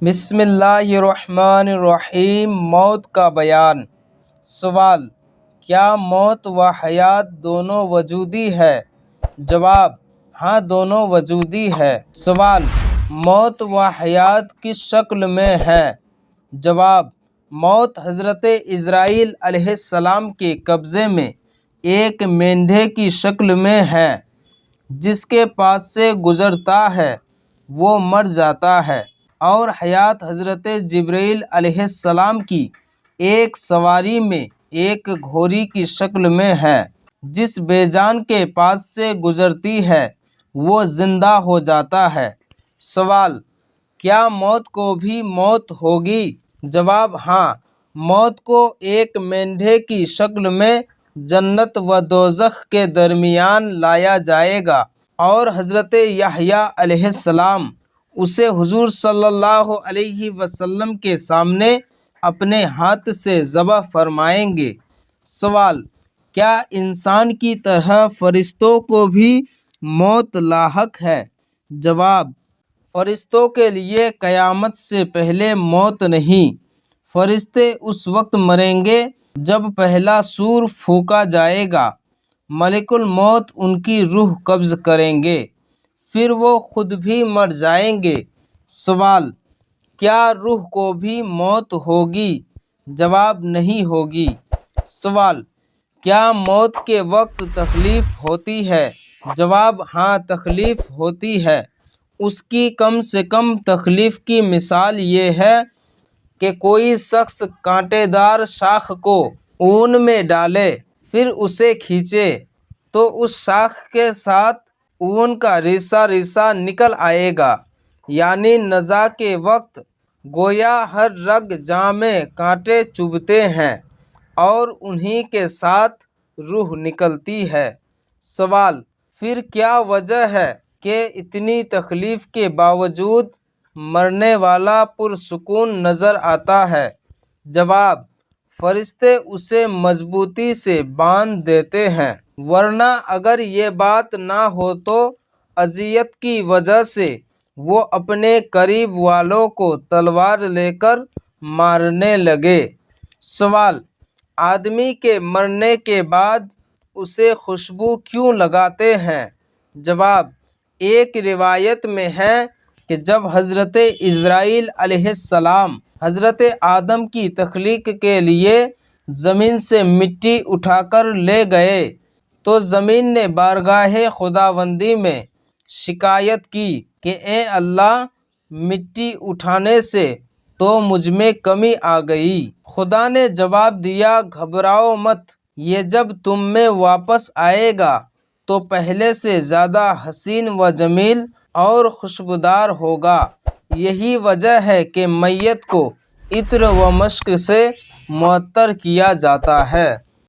بسم اللہ الرحمن الرحیم۔ موت کا بیان۔ سوال: کیا موت و حیات دونوں وجودی ہے؟ جواب: ہاں، دونوں وجودی ہے۔ سوال: موت و حیات کس شکل میں ہے؟ جواب: موت حضرت عزرائیل علیہ السلام کے قبضے میں ایک مینڈھے کی شکل میں ہے۔ جس کے پاس سے گزرتا ہے وہ مر جاتا ہے، اور حیات حضرت جبرائیل علیہ السلام کی ایک سواری میں ایک گھوڑی کی شکل میں ہے۔ جس بے جان کے پاس سے گزرتی ہے وہ زندہ ہو جاتا ہے۔ سوال: کیا موت کو بھی موت ہوگی؟ جواب: ہاں، موت کو ایک مینڈھے کی شکل میں جنت و دوزخ کے درمیان لایا جائے گا، اور حضرت یحییٰ علیہ السلام اسے حضور صلی اللہ علیہ وسلم کے سامنے اپنے ہاتھ سے ذبح فرمائیں گے۔ سوال: کیا انسان کی طرح فرشتوں کو بھی موت لاحق ہے؟ جواب: فرشتوں کے لیے قیامت سے پہلے موت نہیں۔ فرشتے اس وقت مریں گے جب پہلا سور پھونکا جائے گا۔ ملک الموت ان کی روح قبض کریں گے، پھر وہ خود بھی مر جائیں گے۔ سوال: کیا روح کو بھی موت ہوگی؟ جواب: نہیں ہوگی۔ سوال: کیا موت کے وقت تکلیف ہوتی ہے؟ جواب: ہاں، تکلیف ہوتی ہے۔ اس کی کم سے کم تکلیف کی مثال یہ ہے کہ کوئی شخص کانٹے دار شاخ کو اون میں ڈالے، پھر اسے کھینچے تو اس شاخ کے ساتھ اون کا ریشہ ریشہ نکل آئے گا۔ یعنی نزاع کے وقت گویا ہر رگ جاں میں کانٹے چبھتے ہیں اور انہی کے ساتھ روح نکلتی ہے۔ سوال: پھر کیا وجہ ہے کہ اتنی تکلیف کے باوجود مرنے والا پرسکون نظر آتا ہے؟ جواب: فرشتے اسے مضبوطی سے باندھ دیتے ہیں، ورنہ اگر یہ بات نہ ہو تو اذیت کی وجہ سے وہ اپنے قریب والوں کو تلوار لے کر مارنے لگے۔ سوال: آدمی کے مرنے کے بعد اسے خوشبو کیوں لگاتے ہیں؟ جواب: ایک روایت میں ہے کہ جب حضرت عزرائیل علیہ السلام حضرت آدم کی تخلیق کے لیے زمین سے مٹی اٹھا کر لے گئے تو زمین نے بارگاہ خداوندی میں شکایت کی کہ اے اللہ، مٹی اٹھانے سے تو مجھ میں کمی آ گئی۔ خدا نے جواب دیا، گھبراؤ مت، یہ جب تم میں واپس آئے گا تو پہلے سے زیادہ حسین و جمیل اور خوشبودار ہوگا۔ یہی وجہ ہے کہ میت کو عطر و مشک سے معطر کیا جاتا ہے۔